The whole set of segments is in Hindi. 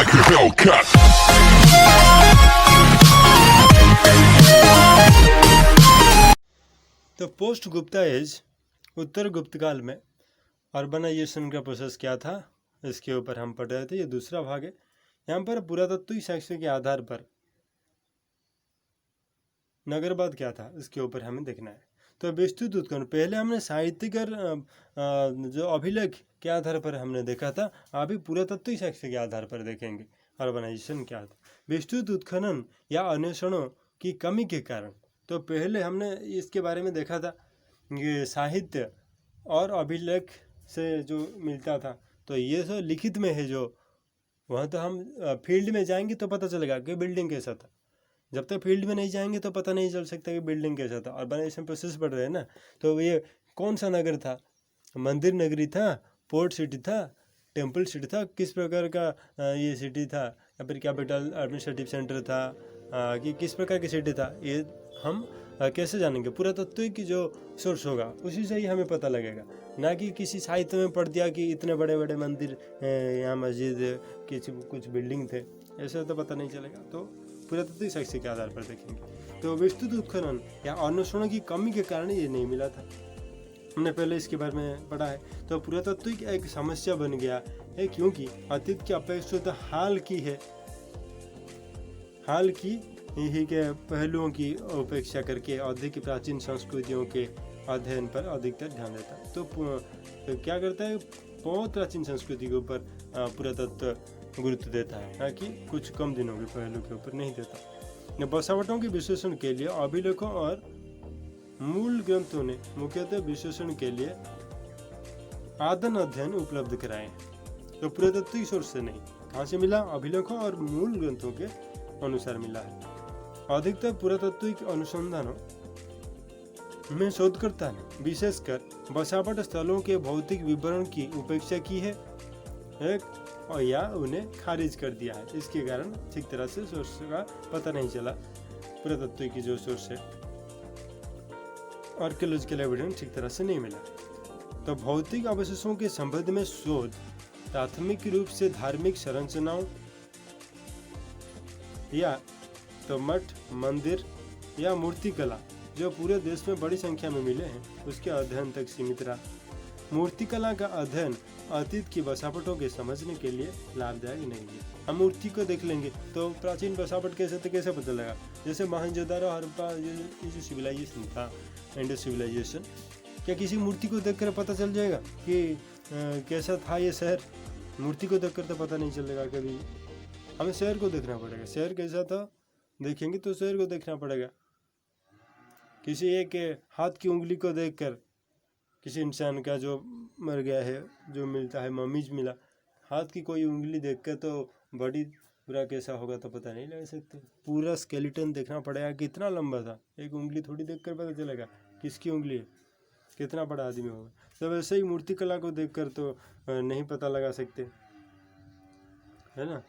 like a Hellcat. तो पोस्ट गुप्ता एज उत्तर गुप्त काल में अर्बनाइजेशन का प्रोसेस क्या था, इसके ऊपर हम पढ़ रहे थे। ये दूसरा भाग है। यहाँ पर पुरातत्व साक्ष्य के आधार पर नगरवाद क्या था, इसके ऊपर हमें देखना है। तो विस्तृत उत्खनन पहले हमने साहित्यिक जो अभिलेख के आधार पर हमने देखा था, अभी पुरातत्व साक्ष्य के आधार पर देखेंगे अर्बनाइजेशन क्या था। विस्तृत उत्खनन या अन्वेषणों की कमी के कारण, तो पहले हमने इसके बारे में देखा था, ये साहित्य और अभिलेख से जो मिलता था, तो ये सब लिखित में है जो, वहाँ तो हम फील्ड में जाएंगे तो पता चलेगा कि बिल्डिंग कैसा था। जब तक फील्ड में नहीं जाएंगे तो पता नहीं चल सकता कि बिल्डिंग कैसा था। अर्बनाइजेशन प्रोसेस पढ़ रहे हैं ना, तो ये कौन सा नगर था, मंदिर नगरी था, पोर्ट सिटी था, टेम्पल सिटी था, किस प्रकार का ये सिटी था, या फिर कैपिटल एडमिनिस्ट्रेटिव सेंटर था, कि किस प्रकार की सिटी था, ये हम कैसे जानेंगे। पुरातत्व की जो सोर्स होगा उसी से ही हमें पता लगेगा, ना कि किसी साहित्य में पढ़ दिया कि इतने बड़े बड़े मंदिर, यहाँ मस्जिद, किसी कुछ बिल्डिंग थे, ऐसे तो पता नहीं चलेगा। तो पुरातत्व साक्ष्य के आधार पर देखेंगे। तो विस्तृत उत्खनन या अन्वेषणों की कमी के कारण ये नहीं मिला था, हमने पहले इसके बारे में पढ़ा है। तो पुरातत्व एक समस्या बन गया है, क्योंकि अतीत की अपेक्षा हाल की यही के पहलुओं की उपेक्षा करके अधिक प्राचीन संस्कृतियों के अध्ययन पर अधिकतर ध्यान देता है। तो क्या करता है, बहुत प्राचीन संस्कृति के ऊपर पुरातत्व गुरुत्व देता है, ना कि कुछ कम दिनों के पहलू के ऊपर नहीं देता। बसावटों के विश्लेषण के लिए अभिलेखों और मूल ग्रंथों ने मुख्यतः विश्लेषण के लिए आदन अध्ययन उपलब्ध कराए। तो पुरातत्व सोर्स से नहीं, कहाँ से मिला, अभिलेखों और मूल ग्रंथों के अनुसार मिला है। अधिकतर पुरातत्विक अनुसंधानों में शोधकर्ता ने विशेषकर बसावट स्थलों के भौतिक विवरण की उपेक्षा की है और या उन्हें खारिज कर दिया है। इसके कारण ठीक तरह से सोर्स का पता नहीं चला। पुरातत्व की जो सोर्स है, आर्कियोलॉजिकल एविडेंस ठीक तरह से नहीं मिला। तो भौतिक अवशेषों के संबंध में शोध प्राथमिक रूप से धार्मिक संरचनाओं या तो मठ, मंदिर या मूर्तिकला जो पूरे देश में बड़ी संख्या में मिले हैं, उसके अध्ययन तक सीमित रहा। मूर्तिकला का अध्ययन अतीत की बसावटों के समझने के लिए लाभदायक नहीं है। हम मूर्ति को देख लेंगे तो प्राचीन बसावट कैसे थे, कैसे पता लगा। जैसे मोहनजोदड़ो हड़प्पा ये जो सिविलाइजेशन था, इंडस सिविलाइजेशन, क्या किसी मूर्ति को देखकर पता चल जाएगा कि कैसा था ये शहर? मूर्ति को देखकर तो पता नहीं चलेगा कभी। हमें शहर को देखना पड़ेगा, शहर कैसा था देखेंगे तो शहर को देखना पड़ेगा। किसी एक हाथ की उंगली को देखकर किसी इंसान का जो मर गया है, जो मिलता है मम्मीज मिला, हाथ की कोई उंगली देखकर तो बड़ी बुरा कैसा होगा तो पता नहीं लगा सकते। पूरा स्केलेटन देखना पड़ेगा, कितना लंबा था। एक उंगली थोड़ी देखकर पता चलेगा किसकी उंगली है, कितना बड़ा आदमी होगा। तो वैसे ही मूर्तिकला को देखकर तो नहीं पता लगा सकते, है ना।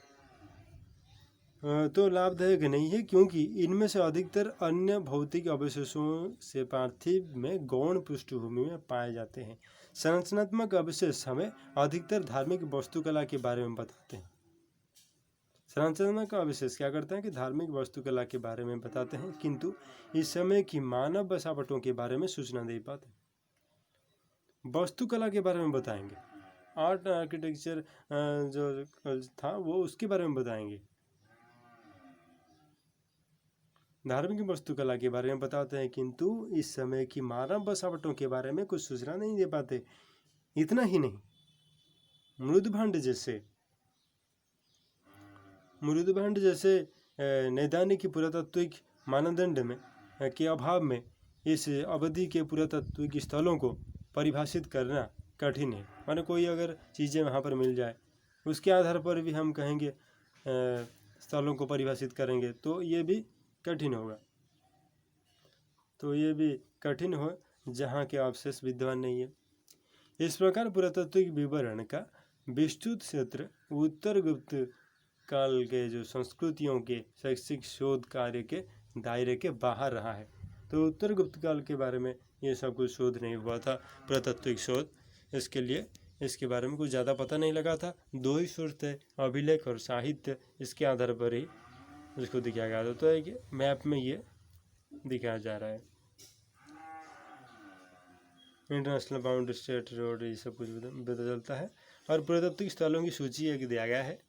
तो लाभदायक नहीं है, क्योंकि इनमें से अधिकतर अन्य भौतिक अवशेषों से पार्थिव में गौण पृष्ठभूमि में पाए जाते हैं। संरचनात्मक अवशेष हमें अधिकतर धार्मिक वास्तुकला के बारे में बताते हैं। संरचनात्मक अवशेष क्या करते हैं कि धार्मिक वास्तुकला के बारे में बताते हैं, किंतु इस समय की मानव बसावटों के बारे में सूचना दे पाते। वास्तुकला के बारे में बताएंगे, आर्ट आर्किटेक्चर जो था वो उसके बारे में बताएंगे। धार्मिक वास्तुकला के बारे में बताते हैं, किंतु इस समय की मानव बसावटों के बारे में कुछ सूचना नहीं दे पाते। इतना ही नहीं, मृदभांड जैसे नैदानिक पुरातत्विक मानदंड में के अभाव में इस अवधि के पुरातत्विक स्थलों को परिभाषित करना कठिन है। माने कोई अगर चीज़ें वहाँ पर मिल जाए, उसके आधार पर भी हम कहेंगे स्थलों को परिभाषित करेंगे, तो ये भी कठिन होगा। तो ये भी कठिन हो जहाँ के अवशेष विद्यमान नहीं है। इस प्रकार पुरातत्विक विवरण का विस्तृत क्षेत्र उत्तर गुप्त काल के जो संस्कृतियों के शैक्षिक शोध कार्य के दायरे के बाहर रहा है। तो उत्तर गुप्त काल के बारे में ये सब कुछ शोध नहीं हुआ था, पुरातत्विक शोध। इसके लिए इसके बारे में कुछ ज़्यादा पता नहीं लगा था। 2 ही सोर्स थे, अभिलेख और साहित्य। इसके आधार पर ही उसको दिखाया गया था। तो एक मैप में ये दिखाया जा रहा है। इंटरनेशनल बाउंड्री, स्टेट रोड, ये सब कुछ पता चलता है। और पुरातत्व स्थलों की सूची एक दिया गया है।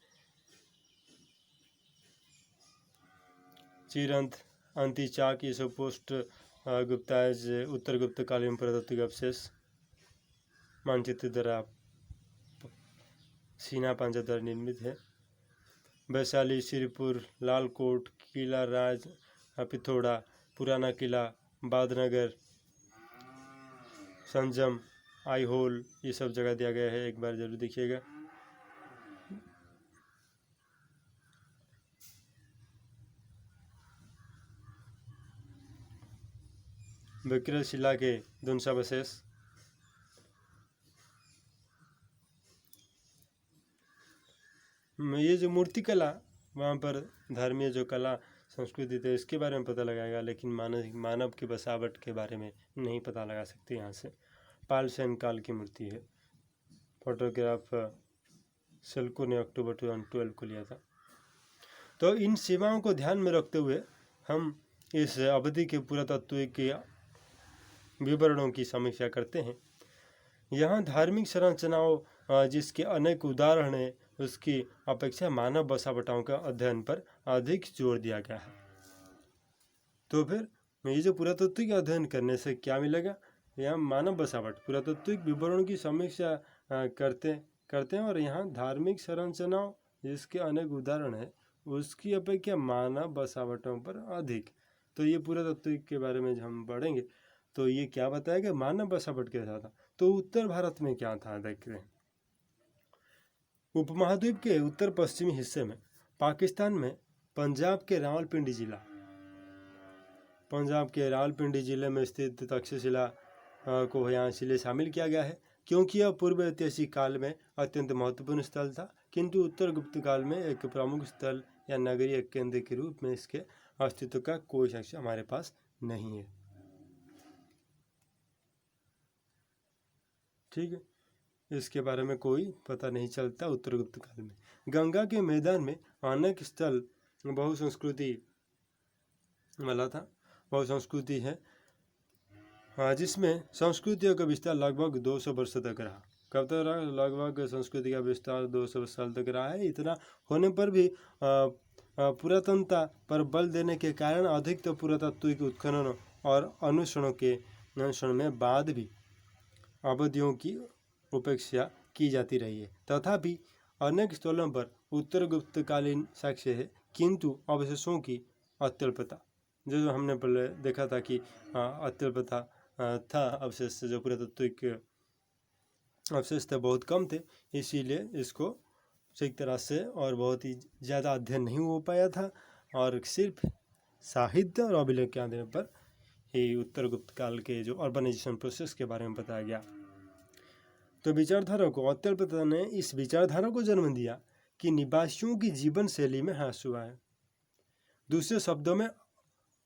चिरंत, अंतिचाक, ये सब पोस्ट गुप्ताज उत्तर गुप्तकालीन पुरातत्व अवशेष मानचित्र द्वारा सीना पांचा द्वारा निर्मित है। वैशाली, श्रीपुर, लालकोट, किला राज, पिथौरा, पुराना किला, बादनगर, संजम, आईहोल, ये सब जगह दिया गया है। एक बार जरूर देखिएगा। विक्रमशिला के ध्वंसावशेष, ये जो मूर्तिकला, वहाँ पर धर्मीय जो कला संस्कृति थे इसके बारे में पता लगाएगा, लेकिन मानव की बसावट के बारे में नहीं पता लगा सकते यहाँ से। पाल सेन काल की मूर्ति है। फोटोग्राफ सेल्को ने अक्टूबर 2012 को लिया था। तो इन सीमाओं को ध्यान में रखते हुए हम इस अवधि के पुरातत्व के विवरणों की समीक्षा करते हैं। यहाँ धार्मिक संरचनाओं जिसके अनेक उदाहरण हैं, उसकी अपेक्षा मानव बसावटों का अध्ययन पर अधिक जोर दिया गया है। तो फिर ये जो पुरातत्विक अध्ययन करने से क्या मिलेगा? यहाँ मानव बसावट पुरातत्विक विवरणों की समीक्षा करते हैं और यहाँ धार्मिक संरचनाओं जिसके अनेक उदाहरण हैं उसकी अपेक्षा मानव बसावटों पर अधिक। तो ये पुरातत्विक के बारे में हम पढ़ेंगे तो ये क्या बताएगा? मानव बसावट कैसा था। तो उत्तर भारत में क्या था देखते हैं। उपमहाद्वीप के उत्तर पश्चिमी हिस्से में पाकिस्तान में पंजाब के रावलपिंडी जिले में स्थित तक्षशिला को यहाँ इसलिए शामिल किया गया है क्योंकि यह पूर्व ऐतिहासिक काल में अत्यंत महत्वपूर्ण स्थल था, किंतु उत्तर गुप्त काल में एक प्रमुख स्थल या नगरीय केंद्र के रूप में इसके अस्तित्व का कोई साक्ष्य हमारे पास नहीं है। ठीक है, इसके बारे में कोई पता नहीं चलता उत्तर गुप्त काल में। गंगा के मैदान में अनेक स्थल बहुसंस्कृति वाला था, बहुसंस्कृति है, जिसमें संस्कृतियों का विस्तार लगभग 200 वर्षों तक रहा। कब तक रहा? लगभग संस्कृति का विस्तार 200 साल तक रहा है। इतना होने पर भी पुरातनता पर बल देने के कारण अधिक तो पुरातत्विक उत्खनन और अनुसरण में बाद भी अवधियों की उपेक्षा की जाती रही है। तथापि अनेक स्थलों पर उत्तर गुप्तकालीन साक्ष्य है, किंतु अवशेषों की अत्यल्पता, जो हमने पहले देखा था कि अत्यल्पता था अवशेष, जो पुरातत्विक अवशेष थे बहुत कम थे, इसीलिए इसको सही तरह से और बहुत ही ज़्यादा अध्ययन नहीं हो पाया था और सिर्फ साहित्य और अभिलेख के आधार पर ही उत्तर गुप्त काल के जो अर्बनाइजेशन प्रोसेस के बारे में बताया गया। तो विचारधारा को अत्यल्पता ने इस विचारधारा को जन्म दिया कि निवासियों की जीवन शैली में ह्रास हुआ है। दूसरे शब्दों में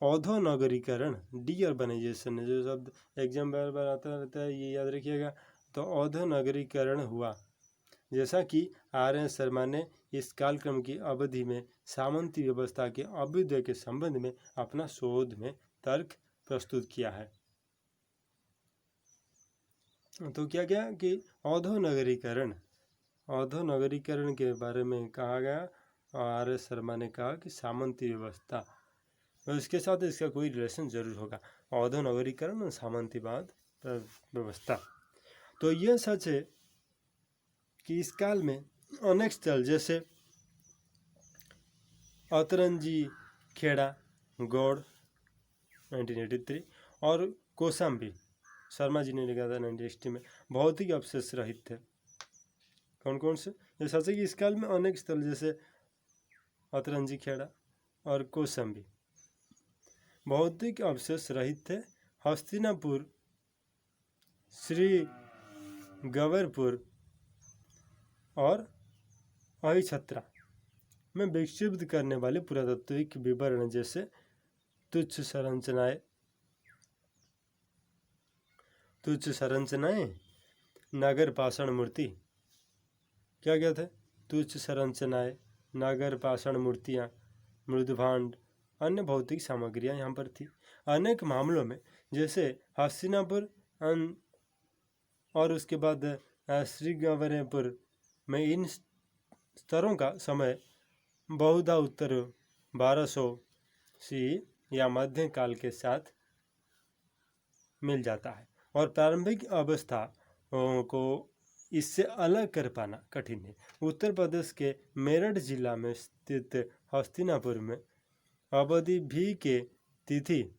औद्योनगरीकरण, डी अर्बनाइजेशन, जो शब्द एग्जाम बार बार आता रहता है, ये याद रखिएगा। तो औद्योनगरीकरण हुआ, जैसा कि आर.एन. शर्मा ने इस कालक्रम की अवधि में सामंती व्यवस्था के अभ्युदय के संबंध में अपना शोध में तर्क प्रस्तुत किया है। तो क्या क्या कि औद्योनगरीकरण के बारे में कहा गया। आर. एस. शर्मा ने कहा कि सामंती व्यवस्था, तो इसके साथ इसका कोई रिलेशन जरूर होगा, औद्योनगरीकरण और सामंतीवाद व्यवस्था। तो यह सच है कि इस काल में अनेक स्थल जैसे अतरंजी खेड़ा गौड़ 1983 और कौशाम्बी, शर्मा जी ने लिखा था 1960 में, भौतिक अवशेष रहित थे। कौन कौन से? ये सच है कि इस काल में अनेक स्थल जैसे अतरंजी खेड़ा और कौशाम्बी भौतिक अवशेष रहित थे। हस्तिनापुर, श्री गवरपुर और अहिछत्रा में विक्षिप्त करने वाले पुरातात्विक विवरण जैसे तुच्छ संरचनाएं नागर पाषाण मूर्ति, क्या क्या थे? तुच्छ संरचनाएं, नागर पाषाण मूर्तियाँ, मृदुभांड, अन्य भौतिक सामग्रियाँ यहाँ पर थी। अनेक मामलों में जैसे हस्तिनापुर और उसके बाद श्रीगंभीरपुर में इन स्तरों का समय बहुधा उत्तर 1200 सी या मध्य काल के साथ मिल जाता है और प्रारंभिक अवस्था को इससे अलग कर पाना कठिन है। उत्तर प्रदेश के मेरठ जिला में स्थित हस्तिनापुर में अवधि भी के तिथि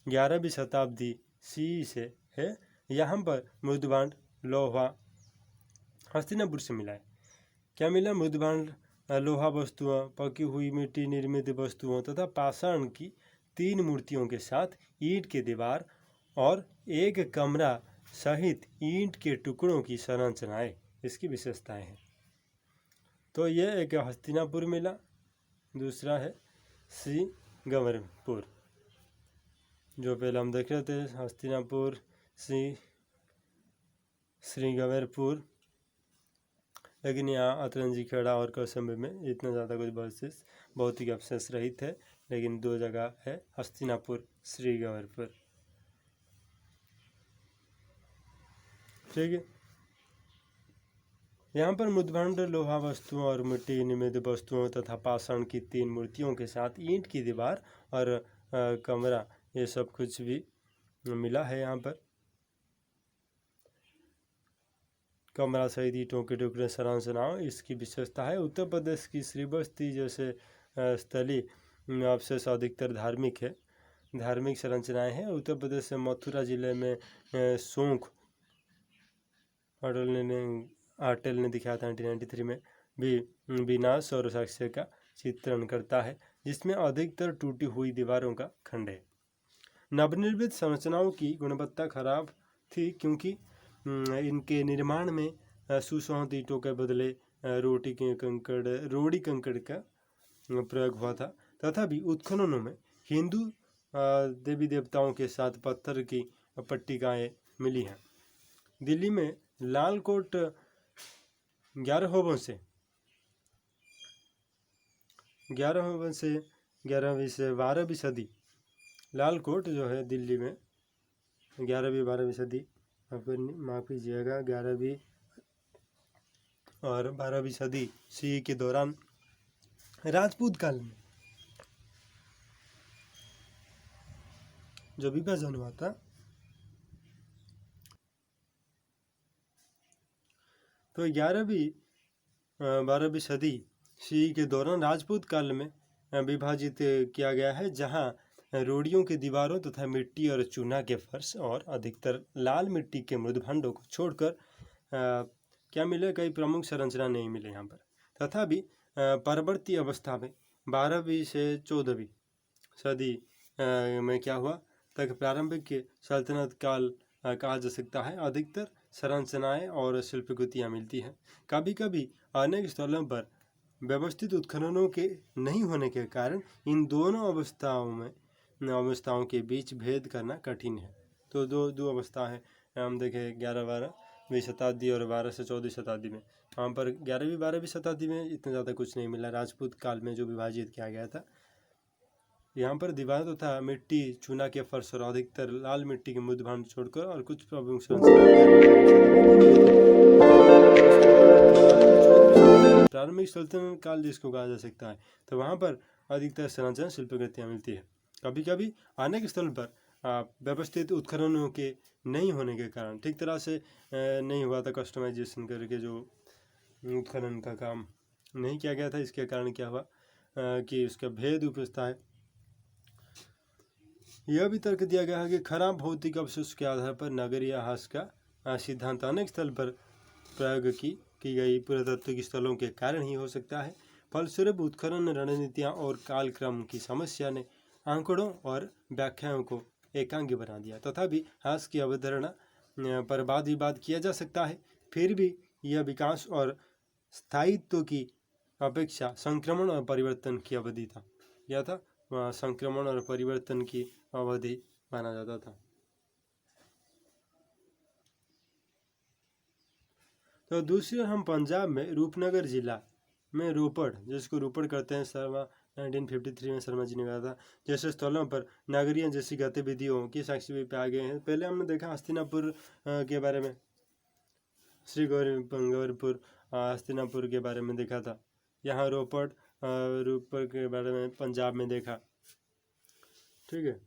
11वीं शताब्दी सी से है। यहाँ पर मृदुभांड लोहा हस्तिनापुर से मिला है। क्या मिला? मृदुभांड लोहा वस्तुओं, पकी हुई मिट्टी निर्मित वस्तुओं तथा पाषाण की 3 मूर्तियों के साथ ईंट की दीवार और एक कमरा सहित ईंट के टुकड़ों की संरचनाएं इसकी विशेषताएं हैं। तो ये एक हस्तिनापुर मिला, दूसरा है श्रीगंभीरपुर, जो पहले हम देख रहे थे हस्तिनापुर, श्रीगंभीरपुर। लेकिन यहाँ अतरंजी खेड़ा और कौशाम्बी में इतना ज़्यादा कुछ विशेष भौतिक अवशेष रहित है, लेकिन 2 जगह है हस्तिनापुर, श्रीगंभीरपुर। ठीक है। यहाँ पर मृदुभांड लोहा वस्तुओं और मिट्टी निर्मित वस्तुओं तथा पाषाण की 3 मूर्तियों के साथ ईंट की दीवार और कमरा, ये सब कुछ भी मिला है। यहाँ पर कमरा सहित ईंटों के टुकड़े संरचनाओं इसकी विशेषता है। उत्तर प्रदेश की श्रीबस्ती जैसे स्थलीय अवशेष अधिकतर धार्मिक है, धार्मिक संरचनाएं हैं। उत्तर प्रदेश से मथुरा जिले में शोंख आर्टेल ने दिखाया था 1993 में भी विनाश और साक्ष्य का चित्रण करता है, जिसमें अधिकतर टूटी हुई दीवारों का खंड है। नवनिर्मित संरचनाओं की गुणवत्ता खराब थी क्योंकि इनके निर्माण में सुसंहत ईंटों के बदले रोड़ी कंकड़ का प्रयोग हुआ था। तथा भी उत्खननों में हिंदू देवी देवताओं के साथ पत्थर की पट्टिकाएं मिली हैं। दिल्ली में लालकोट 11वीं से 12वीं सदी, लालकोट जो है दिल्ली में 11वीं-12वीं सदी, माफ कीजिएगा 11वीं और 12वीं सदी सी के दौरान राजपूत काल में जो विभाजन हुआ था, तो 11वीं-12वीं सदी सी के दौरान राजपूत काल में विभाजित किया गया है, जहां रोड़ियों की दीवारों तथा मिट्टी और चूना के फर्श और अधिकतर लाल मिट्टी के मृदुभांडों को छोड़कर क्या मिले, कई प्रमुख संरचना नहीं मिले यहाँ पर। तथा भी परवर्ती अवस्था में 12वीं से 14वीं सदी में क्या हुआ तक प्रारंभिक सल्तनत काल कहा जा सकता है। अधिकतर संरचनाएं और शिल्पकृतियाँ मिलती हैं। कभी कभी अनेक स्थलों पर व्यवस्थित उत्खननों के नहीं होने के कारण इन दोनों अवस्थाओं के बीच भेद करना कठिन है। तो दो अवस्था है, हम देखें 11-12वीं शताब्दी और 12 से 14वीं शताब्दी में। वहाँ पर 11वीं-12वीं शताब्दी में इतना ज़्यादा कुछ नहीं मिला, राजपूत काल में जो विभाजित किया गया था। यहाँ पर दीवार तथा मिट्टी चूना के फर्श और अधिकतर लाल मिट्टी के मृदुभांड छोड़कर और कुछ प्रमुख प्रारंभिक सल्तनत काल जिसको कहा जा सकता है, तो वहाँ पर अधिकतर संरचना शिल्पकृतियाँ मिलती है। कभी कभी अनेक स्थल पर व्यवस्थित उत्खननों के नहीं होने के कारण ठीक तरह से नहीं हुआ था, कस्टमाइजेशन करके जो उत्खनन का काम नहीं किया गया था। इसके कारण क्या हुआ कि उसका भेद उपजता है। यह भी तर्क दिया गया है कि खराब भौतिक अवशेष के आधार पर नगरीय हास का सिद्धांत अनेक स्थल पर प्रयोग की गई पुरातत्व स्थलों के कारण ही हो सकता है। फलस्वरूप उत्खनन रणनीतियाँ और कालक्रम की समस्या ने आंकड़ों और व्याख्याओं को एकांगी बना दिया। तथा भी हास की अवधारणा पर वाद विवाद किया जा सकता है। फिर भी यह विकास और स्थायित्व की अपेक्षा संक्रमण और परिवर्तन की अवधि था। यह था संक्रमण और परिवर्तन की अवधि माना जाता था। तो दूसरी ओर हम पंजाब में रूपनगर जिला में रोपड़, जिसको रोपड़ करते हैं, शर्मा 1953 में शर्मा जी ने कहा था, जैसे स्थलों पर नागरियों जैसी गतिविधियों की साक्ष्य पे आ गए हैं। पहले हमने देखा हस्तिनापुर के बारे में, श्री गौरीपुर हस्तिनापुर के बारे में देखा था। यहाँ रोपड़ के बारे में पंजाब में देखा। ठीक है,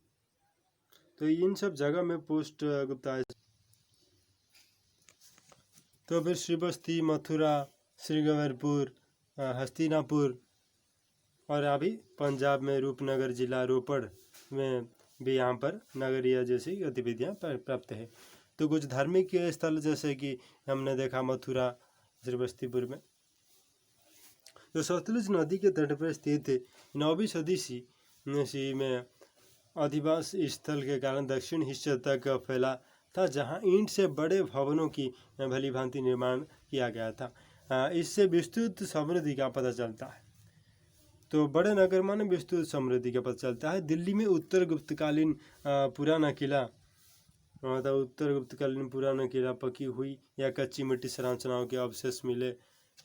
तो इन सब जगह में पोस्ट गुप्ता। तो फिर श्रीबस्ती, मथुरा, श्रीगंगापुर, हस्तिनापुर और अभी पंजाब में रूपनगर जिला रोपड़ में भी यहाँ पर नगरीय जैसी गतिविधियाँ प्राप्त है। तो कुछ धार्मिक स्थल जैसे कि हमने देखा मथुरा, श्रीबस्तीपुर में, तो सतलुज नदी के तट पर स्थित 9वीं सदी में अधिवास स्थल के कारण दक्षिण हिस्से तक फैला था, जहां ईंट से बड़े भवनों की भली भांति निर्माण किया गया था। इससे विस्तृत समृद्धि का पता चलता है। तो बड़े नगर माने विस्तृत समृद्धि का पता चलता है। दिल्ली में उत्तर गुप्तकालीन पुराना किला, मतलब उत्तर गुप्तकालीन पुराना किला, पकी हुई या कच्ची मिट्टी संरचनाओं के अवशेष मिले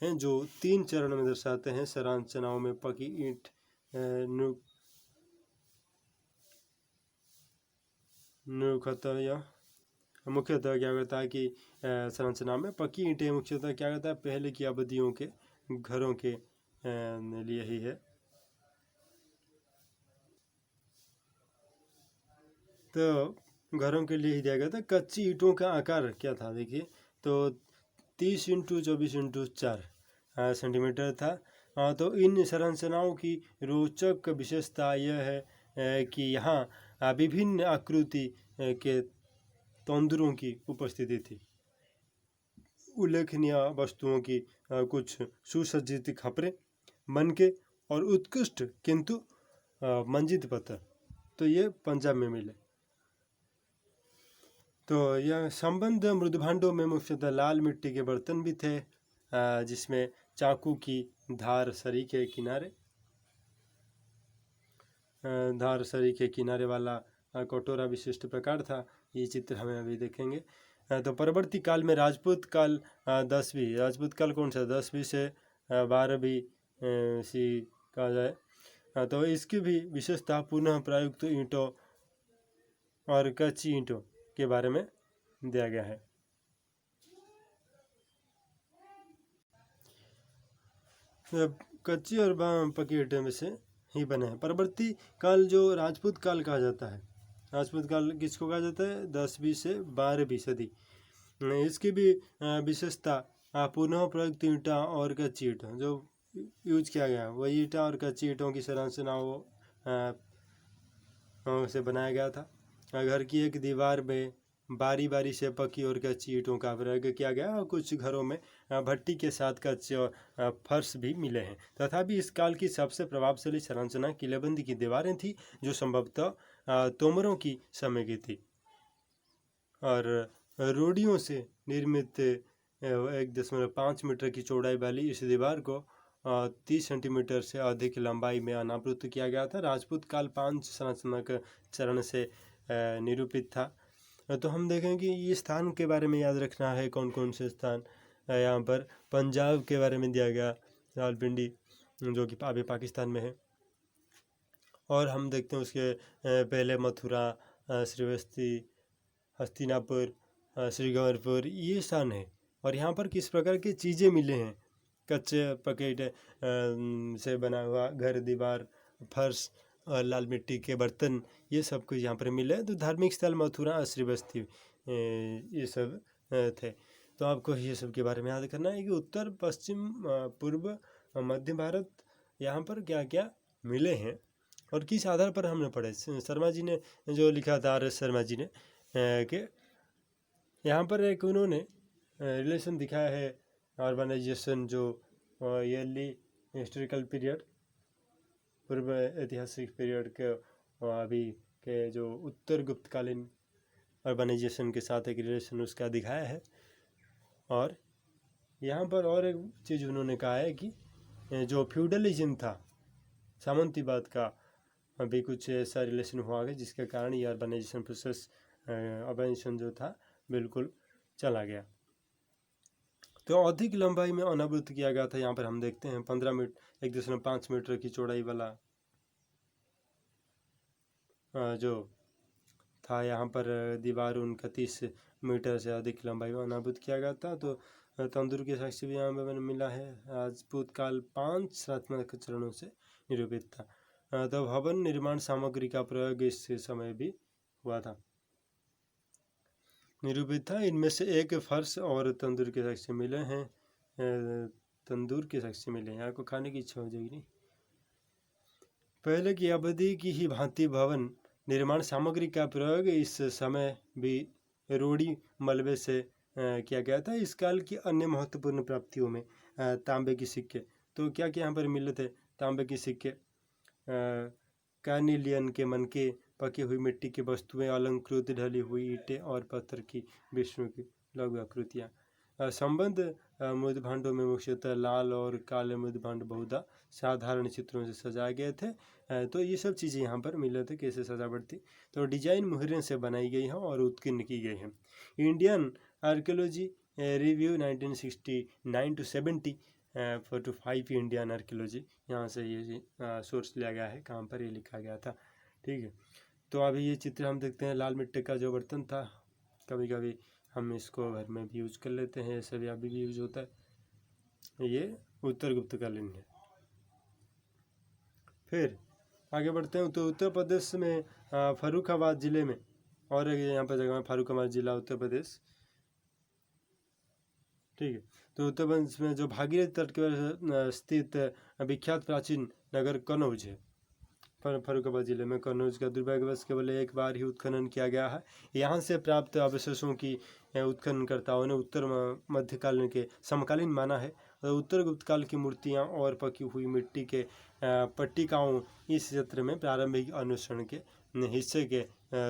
हैं, जो 3 चरण में दर्शाते हैं। संरचनाओं में पकी ईंट मुख्यतः क्या करता है कि संरचना में पकी ईंटें मुख्यतः क्या करता है, पहले की अवधियों के घरों के लिए ही है। तो घरों के लिए ही दिया गया था। कच्ची ईंटों का आकार क्या था, देखिए, तो 30 × 24 × 4 सेंटीमीटर था। तो इन संरचनाओं की रोचक विशेषता यह है कि यहाँ विभिन्न आकृति के तंदुरों की उपस्थिति थी। उल्लेखनीय वस्तुओं की कुछ सुसज्जित खपरे, मनके और उत्कृष्ट किंतु मंजित पत्थर, तो ये पंजाब में मिले। तो यह संबंध मृदभांडों में मुख्यतः लाल मिट्टी के बर्तन भी थे, जिसमें चाकू की धार सरी के किनारे वाला कटोरा विशिष्ट प्रकार था। ये चित्र हमें अभी देखेंगे। तो परवर्ती काल में राजपूत काल 10वीं, राजपूत काल कौन सा, 10वीं से 12वीं सी कहा जाए, तो इसकी भी विशेषता पुनः प्रयुक्त ईंटों और कच्ची ईंटों के बारे में दिया गया है। कच्ची और पकी ईंटों में से ही बने हैं। परवर्ती काल जो राजपूत काल कहा जाता है, राजपूत काल किसको कहा जाता है, 10वीं से 12वीं सदी। इसकी भी विशेषता पुनः प्रयुक्त ईंटा और कच्ची ईंटों जो यूज किया गया, वही ईंटा और कच्ची ईंटों की संरचनाओं से बनाया गया था। घर की एक दीवार में बारी बारी से पकी और कच्ची ईंटों का प्रयोग किया गया और कुछ घरों में भट्टी के साथ कच्चे फर्श भी मिले हैं। तथापि इस काल की सबसे प्रभावशाली संरचना किलेबंदी की दीवारें थी, जो संभवतः तोमरों की समय की थी और रोडियों से निर्मित 1.5 मीटर की चौड़ाई वाली इस दीवार को 30 सेंटीमीटर से अधिक लंबाई में अनावृत किया गया था। राजपूत काल 5 संरचनात्मक चरण से निरूपित था। तो हम देखें कि ये स्थान के बारे में याद रखना है, कौन कौन से स्थान यहाँ पर। पंजाब के बारे में दिया गया, रावलपिंडी जो कि अभी पाकिस्तान में है। और हम देखते हैं उसके पहले मथुरा, श्रीबस्ती, हस्तिनापुर, श्रीगंगापुर, ये स्थान है। और यहाँ पर किस प्रकार की चीज़ें मिले हैं, कच्चे पके से बना हुआ घर, दीवार, फर्श और लाल मिट्टी के बर्तन, ये सब कुछ यहाँ पर मिले। तो धार्मिक स्थल मथुरा, श्रीबस्ती, ये सब थे। तो आपको ये सब के बारे में याद करना है कि उत्तर, पश्चिम, पूर्व, मध्य भारत, यहाँ पर क्या क्या मिले हैं और किस आधार पर हमने पढ़े। शर्मा जी ने जो लिखा था, RS शर्मा जी ने, कि यहाँ पर एक उन्होंने रिलेशन दिखाया है अर्बनाइजेशन, जो ईयरली हिस्टोरिकल पीरियड, पूर्व ऐतिहासिक पीरियड के अभी के जो उत्तर गुप्तकालीन अर्बनाइजेशन के साथ एक रिलेशन उसका दिखाया है। और यहाँ पर और एक चीज़ उन्होंने कहा है कि जो फ्यूडलिज्म था, सामंतीवाद का, अभी कुछ ऐसा रिलेशन हुआ है जिसके कारण ये अर्बनाइजेशन प्रोसेस, अर्बनाइजेशन जो था बिल्कुल चला गया। तो अधिक लंबाई में अनावृत किया गया था। यहाँ पर हम देखते हैं 15 मीटर 1.5 मीटर की चौड़ाई वाला जो था यहाँ पर दीवार, उनका 30 मीटर से अधिक लंबाई में अनावृत किया गया था। तो तंदूर के साक्ष्य भी यहाँ पर मैंने मिला है। राजपूत काल 5 रत्नात्मक चरणों से निरूपित था। तो भवन निर्माण सामग्री का प्रयोग इस समय भी हुआ था, निरूपित था। इनमें से एक फर्श और तंदूर के साक्ष्य मिले हैं। तंदूर के साक्ष्य मिले हैं, आपको खाने की इच्छा हो जाएगी नहीं। पहले की अवधि की ही भांति भवन निर्माण सामग्री का प्रयोग इस समय भी रोड़ी मलबे से किया गया था। इस काल की अन्य महत्वपूर्ण प्राप्तियों में तांबे के सिक्के, तो क्या क्या यहाँ पर मिले थे? तांबे के सिक्के, कार्निलियन के मनके, पकी हुई मिट्टी की वस्तुएं, अलंकृत ढली हुई ईंटें और पत्थर की विष्णु की लघु आकृतियाँ। संबंध मुद्र भांडों में मुख्यतः लाल और काले मुद्र भांड बहुधा साधारण चित्रों से सजाए गए थे। तो ये सब चीज़ें यहाँ पर मिले थे, कैसे सजावट थी। तो डिजाइन मुहर्रों से बनाई गई हैं और उत्कीर्ण की गई हैं। Indian archaeology review 1969 to 70 to 5 Indian archaeology, यहाँ से ये सोर्स लिया गया है, कहाँ पर ये लिखा गया था। ठीक है, तो अभी ये चित्र हम देखते हैं। लाल मिट्टी का जो बर्तन था, कभी कभी हम इसको घर में भी यूज कर लेते हैं, ऐसे भी अभी भी यूज होता है। ये उत्तर गुप्तकालीन है। फिर आगे बढ़ते हैं। तो उत्तर प्रदेश में फर्रुखाबाद जिले में और एक यहाँ पर जगह है, फर्रुखाबाद जिला उत्तर प्रदेश। ठीक है, तो उत्तर प्रदेश में जो भागीरथी तट के स्थित विख्यात प्राचीन नगर कनौज है। फर्रुखाबाद जिले में कनौज का दुर्भाग्यवश केवल एक बार ही उत्खनन किया गया है। यहाँ से प्राप्त अवशेषों की उत्खननकर्ताओं ने उत्तर मध्यकालीन के समकालीन माना है। उत्तर गुप्त काल की मूर्तियाँ और पकी हुई मिट्टी के पट्टिकाओं इस क्षेत्र में प्रारंभिक अन्वेषण के हिस्से के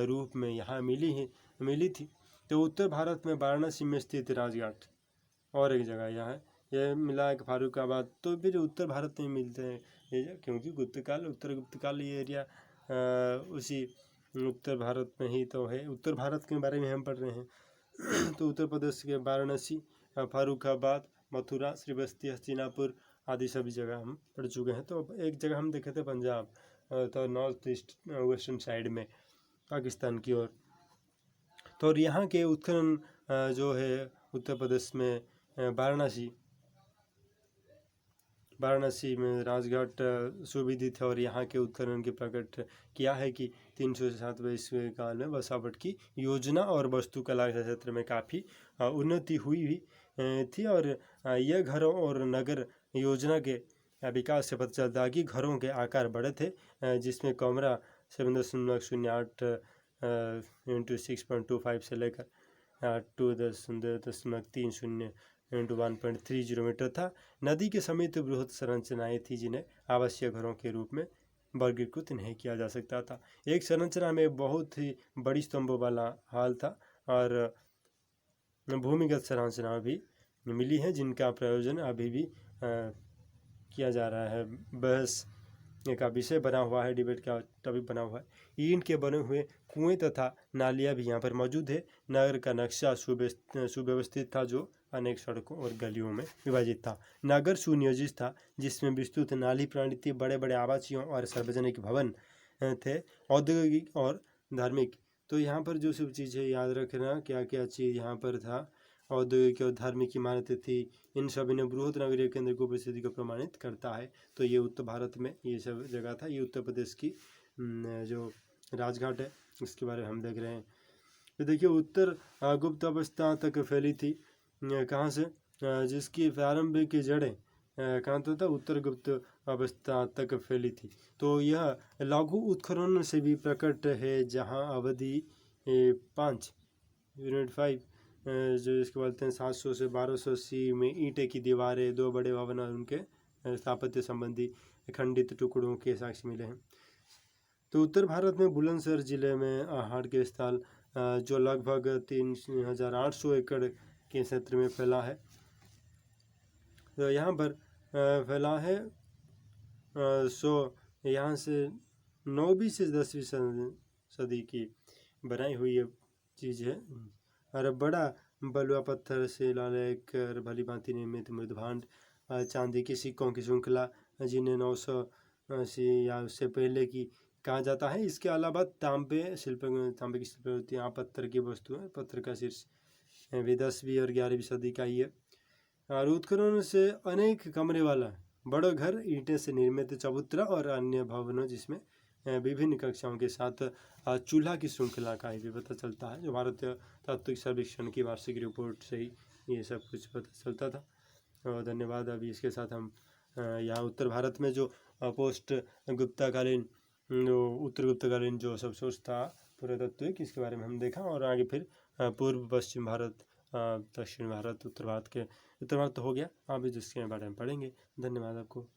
रूप में यहाँ मिली थी। तो उत्तर भारत में वाराणसी में स्थित राजघाट और एक जगह यहाँ है, ये मिला है फर्रुखाबाद। तो फिर उत्तर भारत में मिलते हैं ये, क्योंकि उत्तर गुप्तकाल ये एरिया उसी उत्तर भारत में ही तो है। उत्तर भारत के बारे में हम पढ़ रहे हैं। तो उत्तर प्रदेश के वाराणसी, फर्रुखाबाद, मथुरा, श्रीबस्ती, हस्तिनापुर आदि सभी जगह हम पढ़ चुके हैं। तो एक जगह हम देखे थे पंजाब, तो नॉर्थ ईस्ट वेस्टर्न साइड में पाकिस्तान की ओर। तो और यहाँ के उत्खनन जो है उत्तर प्रदेश में वाराणसी में राजघाट सुविदित है। और यहाँ के उत्खनन के प्रकट किया है कि 307वें ईस्वी काल में बसावट की योजना और वास्तुकला के क्षेत्र में काफ़ी उन्नति हुई थी। और यह घरों और नगर योजना के विकास से पता चलता है कि घरों के आकार बड़े थे, जिसमें कमरा 7.08 × 6.25 से लेकर 2.30 × 1.30 मीटर था। नदी के समीप बृहद संरचनाएं थी, जिन्हें आवासीय घरों के रूप में वर्गीकृत नहीं किया जा सकता था। एक संरचना में बहुत ही बड़ी स्तंभों वाला हाल था और भूमिगत संरचना भी मिली है, जिनका प्रयोजन अभी भी किया जा रहा है। बहस का विषय बना हुआ है, डिबेट का टॉपिक बना हुआ है। ईंट के बने हुए कुएं तथा नालियां भी यहाँ पर मौजूद है। नगर का नक्शा सुव्यवस्थित था, जो अनेक सड़कों और गलियों में विभाजित था। नगर सुनियोजित था, जिसमें विस्तृत नाली प्रणाली थी, बड़े बड़े आवासीय और सार्वजनिक भवन थे, औद्योगिक और धार्मिक। तो यहाँ पर जो सब चीज़ें याद रखना, क्या क्या चीज़ यहाँ पर था। औद्योगिक और धार्मिक इमारतें थी, इन सभी ने बृहद नगरीय केंद्र को उपस्थिति को प्रमाणित करता है। तो ये उत्तर भारत में ये सब जगह था। ये उत्तर प्रदेश की जो राजघाट है, इसके बारे में हम देख रहे हैं। तो देखिए, उत्तर गुप्त अवस्था तक फैली थी। कहाँ से? जिसकी प्रारंभिक जड़ें कहाँ तक था? उत्तर गुप्त अवस्था तक फैली थी। तो यह लघु उत्खनन से भी प्रकट है, जहाँ अवधि 5 यूनिट 5 जो इसके बोलते हैं 700 से 1200 सी में ईंटे की दीवारें, 2 बड़े भवन और उनके स्थापत्य संबंधी खंडित टुकड़ों के साक्ष्य मिले हैं। तो उत्तर भारत में बुलंदशहर जिले में आहड़ के स्थल, जो लगभग 3800 एकड़ के क्षेत्र में फैला है। तो यहाँ पर फैला है। यहाँ से 9वीं से 10वीं सदी की बनाई हुई ये चीज़ है। और बड़ा बलुआ पत्थर से लाल कर भली भांति निर्मित मृदभांड, चांदी के सिक्कों की श्रृंखला जिन्हें 900 से या उससे पहले की कहा जाता है। इसके अलावा तांबे की शिल्पकृतियाँ, पत्थर की वस्तुएं, पत्थर का शीर्ष भी 10वीं और 11वीं सदी का ही है। और उत्खनन से अनेक कमरे वाला बड़ा घर, ईंटें से निर्मित चबूतरा और अन्य भवनों जिसमें विभिन्न कक्षाओं के साथ चूल्हा की श्रृंखला का भी पता चलता है, जो भारतीय तात्विक सर्वेक्षण की वार्षिक रिपोर्ट से ही ये सब कुछ पता चलता था। और धन्यवाद। अभी इसके साथ हम यहाँ उत्तर भारत में जो पोस्ट गुप्ताकालीन उत्तर गुप्तकालीन जो सब सोच था पुरातत्व इसके बारे में हम देखा, और आगे फिर पूर्व पश्चिम भारत, दक्षिण भारत, उत्तर भारत तो हो गया, अभी जिसके बारे में पढ़ेंगे। धन्यवाद आपको।